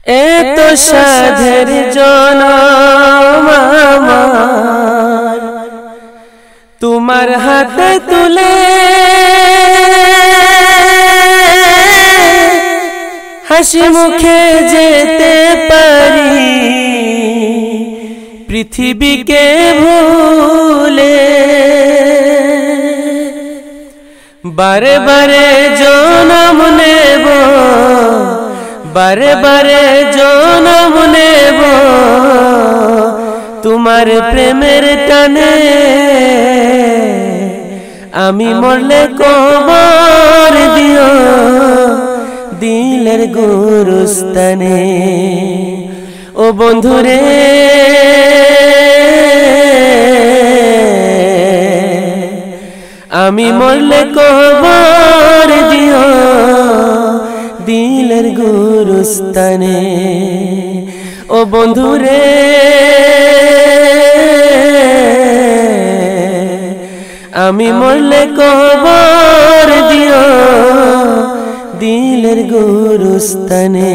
এত সাধের জনম আমার তোমার হাতে তুলে হাসি মুখে যেতে পারি পৃথিবীকে ভুলে। বারে বারে জনম নেব, বারে বারে জনম নেব তোমার প্রেমের টানে। আমি মরলে কবর দিও দিলের গোরস্থানে। ও বন্ধুরে আমি মরলে কবর দিও দিলের গোরস্থানে। ও বন্ধুরে আমি মরলে কবর দিও দিলের গোরস্থানে।